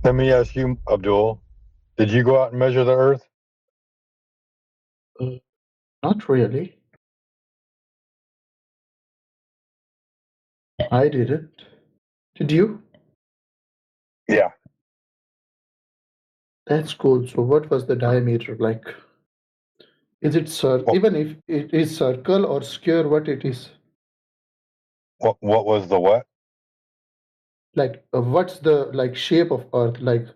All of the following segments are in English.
Let me ask you, Abdul, did you go out and measure the Earth? Uh, Not really. I didn't. Did you? Yeah. That's cool. So what was the diameter like? Is it What, even if it is circle or square, what it is? what was the what? Like what's the like shape of Earth? Like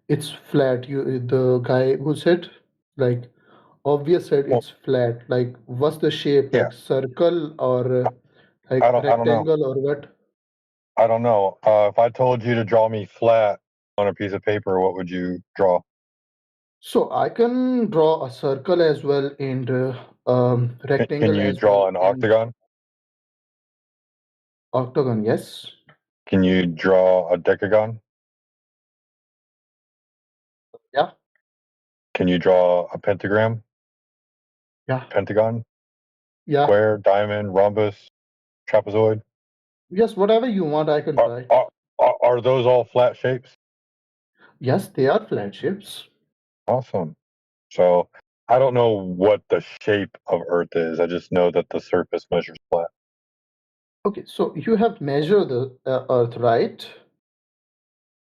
it's flat. The guy who said like obvious said Well, it's flat. Like what's the shape? yeah, Like circle or like I don't know. rectangle or what? I don't know. If I told you to draw me flat on a piece of paper, what would you draw? So I can draw a circle as well and Can rectangle you as well draw an and octagon? octagon. Yes. Can you draw a decagon? Yeah. Can you draw a pentagram? Yeah. Pentagon? Yeah. Square, diamond, rhombus, trapezoid? Yes. Whatever you want, I can Are, try. are, are those all flat shapes? Yes, they are flat shapes. Awesome. So I don't know what the shape of Earth is. I just know that the surface measures flat. Okay. So you have measured the Earth, right?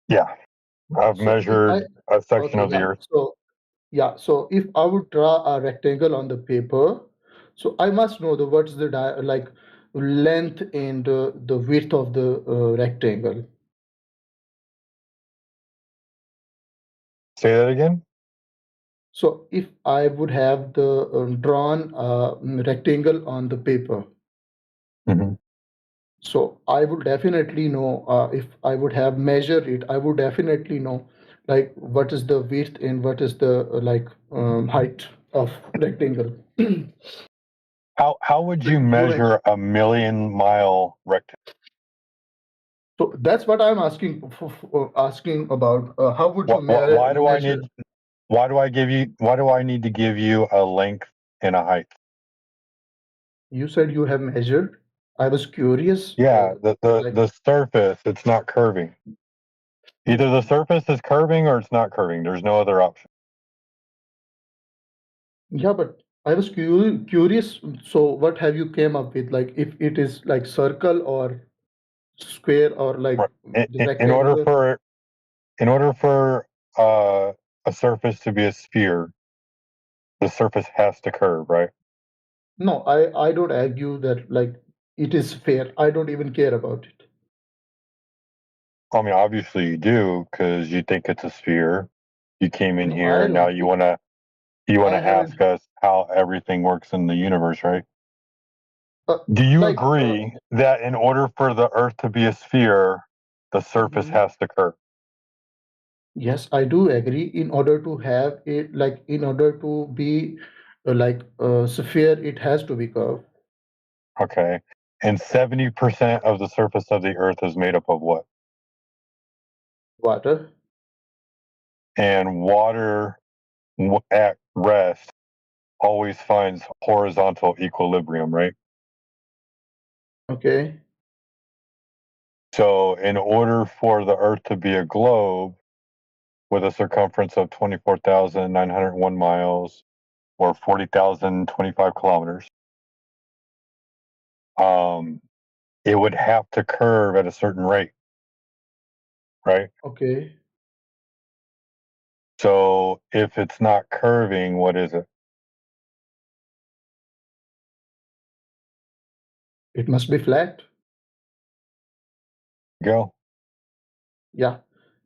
Yeah, I've So if I measured a section okay, of the yeah. Earth. So yeah. So if I would draw a rectangle on the paper, so I must know the what's the like length and the width of the rectangle. Say that again? So if I would have the drawn rectangle on the paper, Hmm. so I would definitely know if I would have measured it, I would definitely know like what is the width and what is the height of rectangle. How would Like you you mentioned. measure a 1,000,000-mile rectangle? So that's what I'm asking asking about. How would you Why do I measure? need? Why do I need to give you a length and a height? You said you have measured. I was curious. Yeah, Like the surface, it's not curving. Either the surface is curving or it's not curving. There's no other option. yeah, but I was curious. So what have you came up with? Like if it is like circle or square or like Right. the rectangular? In order for uh, a surface to be a sphere, the surface has to curve, right? No, I don't argue that like it is fair. I don't even care about it. I mean, obviously you do because you think it's a sphere. You came in No, here I and now don't. you wanna I haven't. ask us how everything works in the universe, right? Uh, Do you like agree that in order for the Earth to be a sphere, the surface mhm. has to curve? Yes, I do agree. In order to have it, like in order to be like sphere, it has to be curved. Okay. And 70% of the surface of the Earth is made up of what? Water. And water at rest always finds horizontal equilibrium, right? Okay. So, in order for the Earth to be a globe with a circumference of 24,901 miles or 40,025 kilometers, um, it would have to curve at a certain rate, right? Okay. So, if it's not curving, what is it? It must be flat. Go. Yeah.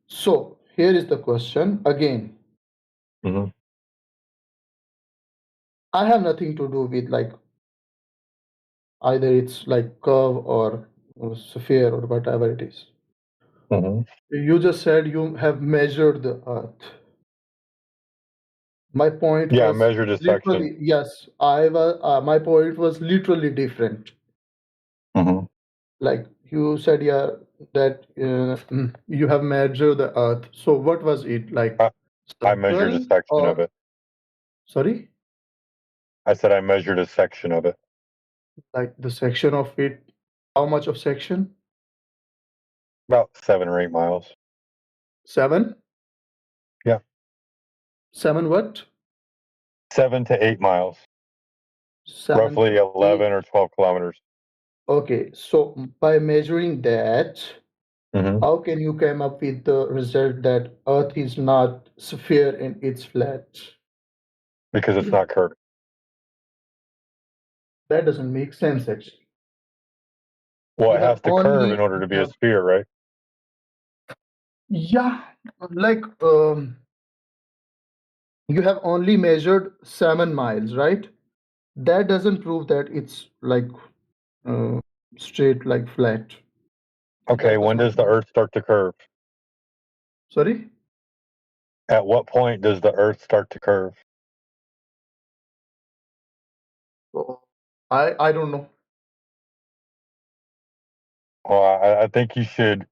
So here is the question again. Hmm. I have nothing to do with like either it's like curve or sphere or whatever it is. Hmm. You just said you have measured the earth. My point Yeah, was measured a section. literally, yes, I was my point was literally different. Hmm. Like you said, yeah, that you have measured the earth. So what was it like? I, I measured a Circle section of or it. sorry, I said I measured a section of it. like the section of it? How much of section? About 7 or 8 miles. 7? Yeah, 7 what? 7 to 8 miles, 7 roughly to 8. 11 or 12 kilometers. Okay, so by measuring that, Hmm. how can you come up with the result that Earth is not sphere and it's flat? Because it's not curved. That doesn't make sense actually. Well, You it have has to curve in only order to be a sphere, right? yeah, like you have only measured 7 miles, right? That doesn't prove that it's like uh, straight, like flat. Okay, That was when my does the point. Earth start to curve? Sorry? At what point does the Earth start to curve? Oh, I don't know. Well, I think you should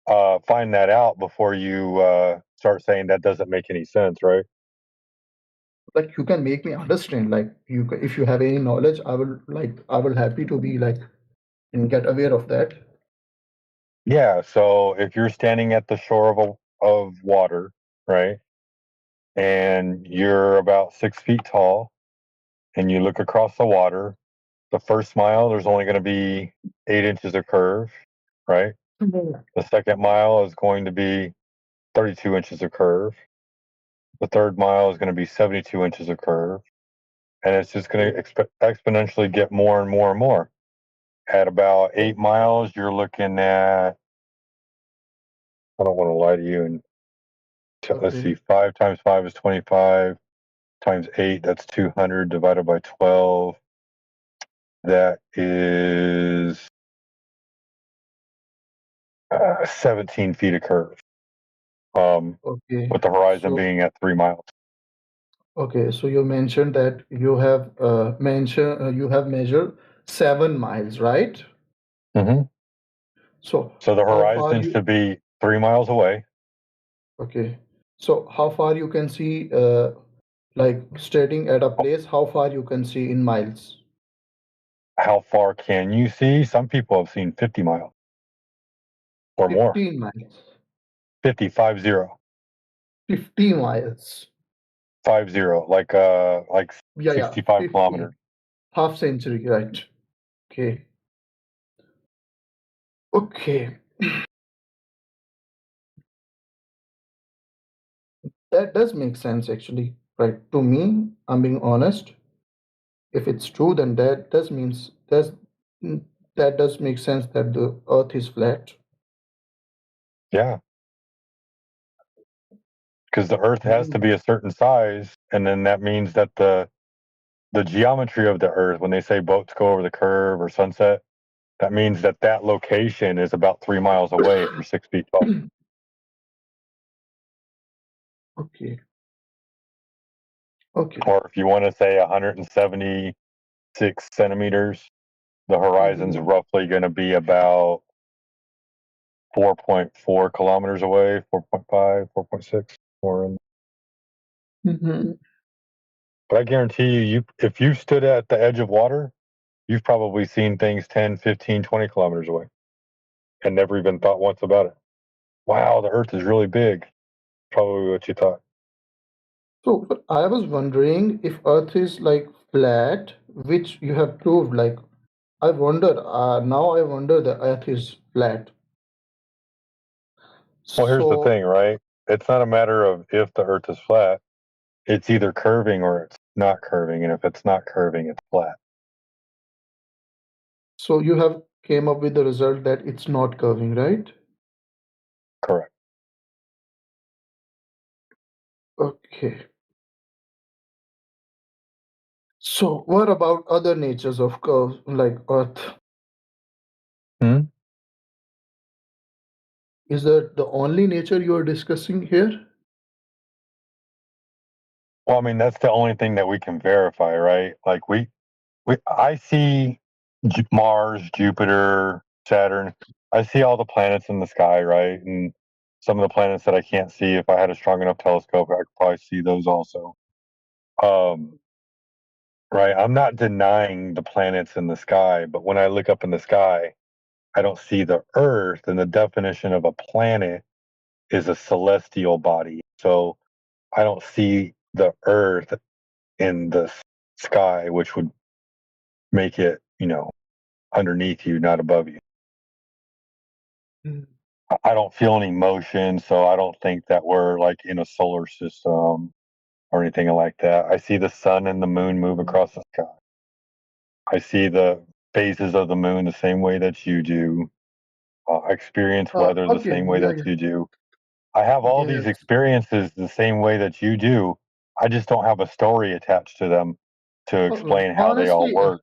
find that out before you start saying that doesn't make any sense, right? Like you can make me understand. Like if you have any knowledge, I will happy to be like and get aware of that. Yeah. So if you're standing at the shore of water, right, and you're about 6 feet tall, and you look across the water, the first mile there's only going to be 8 inches of curve, right? Mhm. The second mile is going to be 32 inches of curve. The third mile is going to be 72 inches of curve, and it's just going to exponentially get more and more and more. At about 8 miles, you're looking at, I don't want to lie to you, and let's see, Okay. 5 times 5 is 25, times 8, that's 200, divided by 12, that is 17 feet of curve, um, Okay. with the horizon So being at 3 miles. okay. So you mentioned that you have measured 7 miles, right? Hmm. So So the how far horizon you should be 3 miles away. okay. So how far you can see like stating at a place, how far you can see in miles? How far can you see? Some people have seen 50 miles or more. 15 miles. 50, 50, 50 miles. 50, like Yeah, yeah, 65 50. kilometers. Half century, right? Okay. Okay. That does make sense actually. Right. To me, I'm being honest. If it's true, then mm, that does make sense that the earth is flat. Yeah, because the Earth has Mm. to be a certain size, and then that means that the geometry of the Earth, when they say boats go over the curve or sunset, that means that that location is about 3 miles away if you're 6 feet tall. Okay. Okay. Or if you want to say 176 centimeters, the horizon's Mm-hmm. roughly going to be about 4.4 kilometers away, 4.5, 4.6. Or Mm-hmm. but I guarantee you, if you stood at the edge of water, you've probably seen things 10, 15, 20 kilometers away and never even thought once about it. Wow, the Earth is really big. Probably what you thought. So, but I was wondering if Earth is like flat, which you have proved. Like, now I wonder the Earth is flat. Well, here's the So, thing, right? It's not a matter of if the Earth is flat. It's either curving or it's not curving. And if it's not curving, it's flat. so you have came up with the result that it's not curving, right? Correct. Okay. So, what about other natures of curves like Earth? Hmm? Is that the only nature you are discussing here? Well, I mean, that's the only thing that we can verify, right? Like I see Mars, Jupiter, Saturn. I see all the planets in the sky, right? And some of the planets that I can't see, if I had a strong enough telescope, I could probably see those also. Um, right. I'm not denying the planets in the sky, but when I look up in the sky, I don't see the Earth. And the definition of a planet is a celestial body. So I don't see the Earth in the sky, which would make it, underneath you, not above you. Mm. I don't feel any motion, so I don't think that we're like in a solar system or anything like that. I see the sun and the moon move across the sky. I see the phases of the moon the same way that you do. I experience weather the Okay, same way yeah, that you do. I have all these yes. experiences the same way that you do. I just don't have a story attached to them to explain how they all Honestly, work.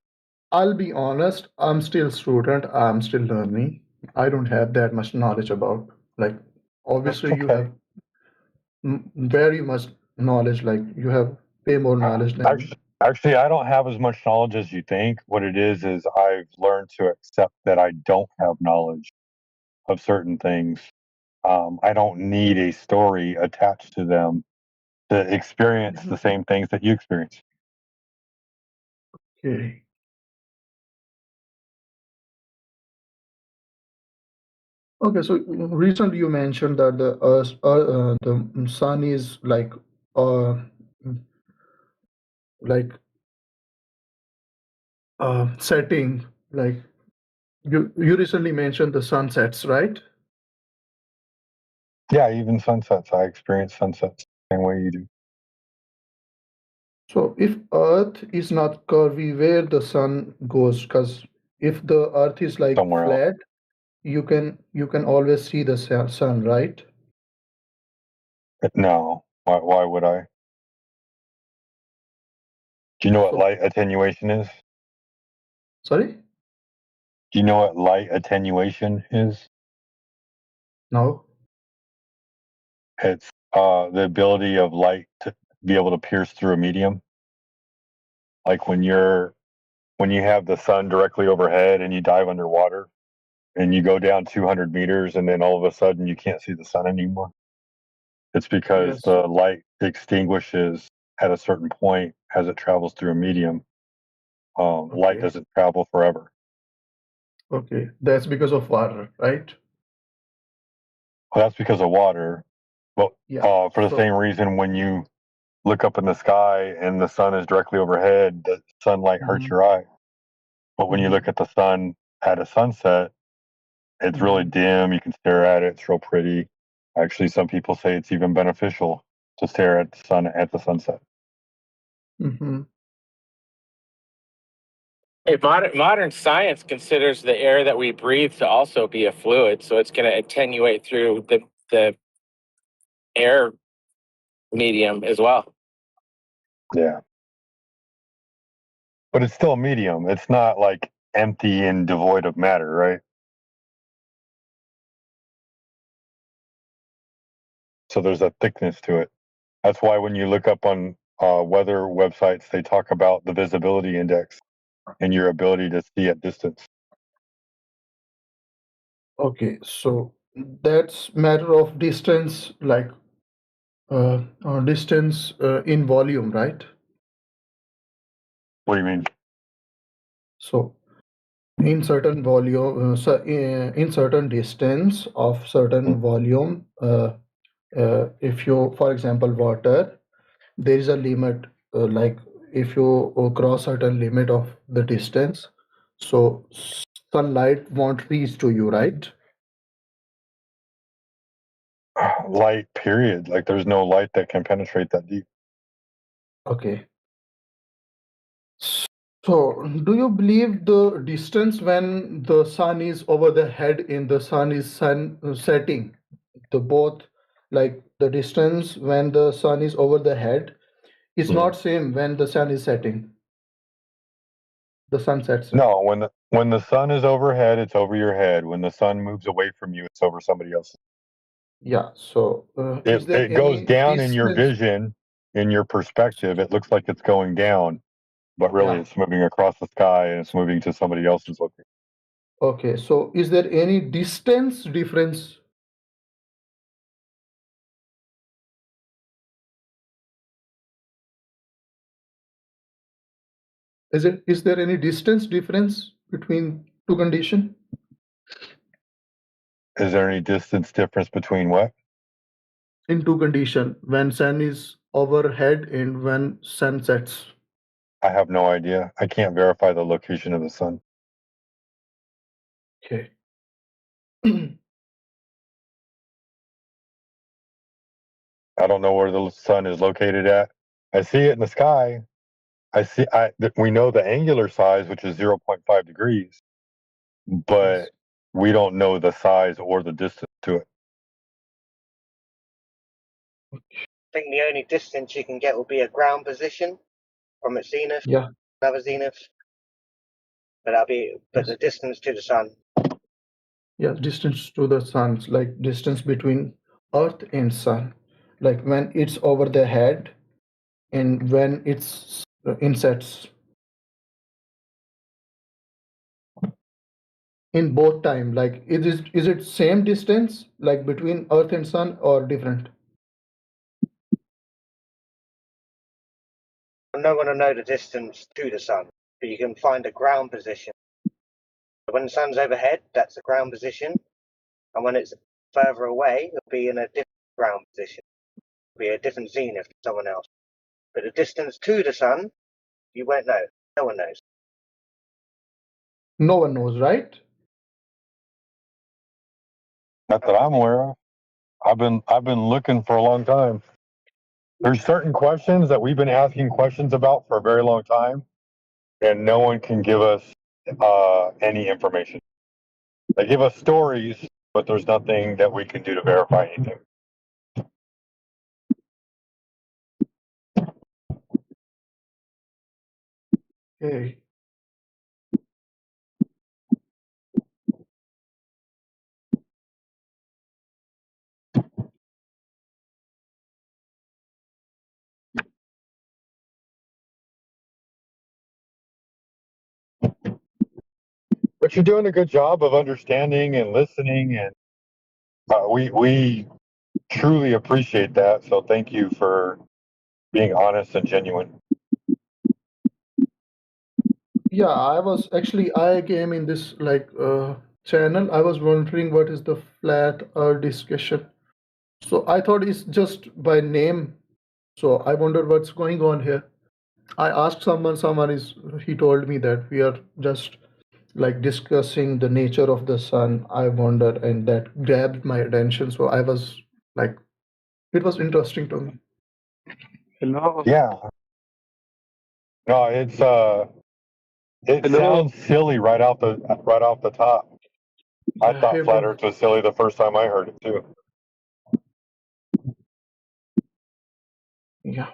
I'll be honest, I'm still student, I'm still learning. I don't have that much knowledge about, like, That's obviously you okay. have very much knowledge, like you have way more knowledge than me. Actually, I don't have as much knowledge as you think. What it is I've learned to accept that I don't have knowledge of certain things. I don't need a story attached to them to experience the Mhm. same things that you experience. Okay. Okay, so recently you mentioned that the sun is uh, like setting. Like you recently mentioned the sunsets, right? Yeah, even sunsets. I experience sunsets the same way you do. So if Earth is not curvy, where the sun goes? Because if the Earth is like Somewhere else. flat, you can always see the sun, right? No. Why would I? Do you know what So light attenuation is? sorry, Do you know what light attenuation is? no. It's the ability of light to be able to pierce through a medium. Like when you have the sun directly overhead and you dive underwater and you go down 200 meters and then all of a sudden you can't see the sun anymore. It's because Yes. the light extinguishes at a certain point as it travels through a medium. Light Okay. doesn't travel forever. Okay. That's because of water, right? Well, that's because of water. But Yeah. for the So. same reason, when you look up in the sky and the sun is directly overhead, the sunlight hurts Mhm, your eye. But when you mhm, look at the sun at a sunset, it's really mhm, dim. You can stare at it. It's real pretty. Actually, some people say it's even beneficial to stare at the sun at the sunset. mhm. Hey, modern science considers the air that we breathe to also be a fluid, so it's going to attenuate through the air medium as well. Yeah. But it's still a medium. It's not like empty and devoid of matter, right? So there's a thickness to it. That's why when you look up on weather websites, they talk about the visibility index and your ability to see at distance. Okay. So that's matter of distance, like distance in volume, right? What do you mean? So in certain volume, in certain distance of certain volume, if you, for example, water, there is a limit. Like if you cross certain limit of the distance, so sunlight won't reach to you, right? Light, period. Like there's no light that can penetrate that deep. Okay. So, do you believe the distance when the sun is over the head in the sun is sun setting? The both, like the distance when the sun is over the head is Mhm. not same when the sun is setting. The sun sets. No, when the sun is overhead, it's over your head. When the sun moves away from you, it's over somebody else. Yeah. So, It is there it goes any down in your distance? vision, in your perspective. It looks like it's going down, but really Yeah. it's moving across the sky and it's moving to somebody else's location. Okay. So, is there any distance difference? Is there any distance difference between two condition? Is there any distance difference between what? in two condition, when sun is overhead and when sun sets? I have no idea. I can't verify the location of the sun. Okay. I don't know where the sun is located at. I see it in the sky. We know the angular size, which is 0.5 degrees, but Yes. we don't know the size or the distance to it. I think the only distance you can get will be a ground position from its zenith, Yeah. another zenith. But the distance to the sun. Yeah, distance to the sun, like distance between Earth and sun, like when it's over the head and when it's insets. In both time, like is it same distance like between Earth and sun or different? No one will know the distance to the sun, but you can find a ground position. When the sun's overhead, that's the ground position, and when it's further away, it'll be in a different ground position. It'll be a different zenith to someone else. But the distance to the sun, you won't know. No one knows. No one knows, right? Not that I'm aware of. I've been looking for a long time. There's certain questions that we've been asking questions about for a very long time, and no one can give us any information. They give us stories, but there's nothing that we can do to verify anything. Okay. But you're doing a good job of understanding and listening, and we truly appreciate that. So thank you for being honest and genuine. Yeah, I came in this channel. I was wondering what is the flat earth discussion. So I thought it's just by name. So I wonder what's going on here. I asked he told me that we are just like discussing the nature of the sun. I wonder, and that grabbed my attention. So I was like, it was interesting to me. Hello. Yeah. No, it Hello. sounds silly right off the top. I Yeah, thought hey, flat bro. Earth was silly the first time I heard it too. Yeah.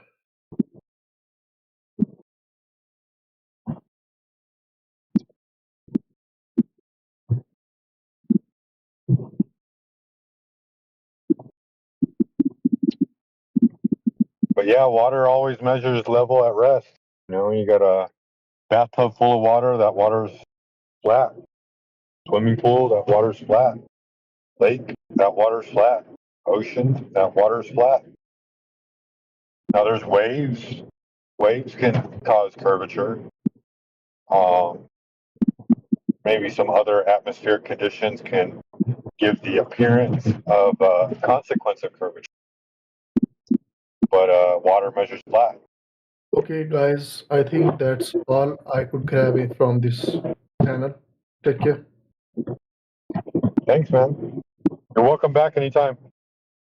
But yeah, water always measures level at rest. You know, you got a bathtub full of water, that water's flat. Swimming pool, that water's flat. Lake, that water's flat. Ocean, that water's flat. Now there's waves. Waves can cause curvature. Maybe some other atmospheric conditions can give the appearance of consequence of curvature. But water measures flat. Okay, guys, I think that's all I could grab it from this channel. Take care. Thanks, man. You're welcome back anytime.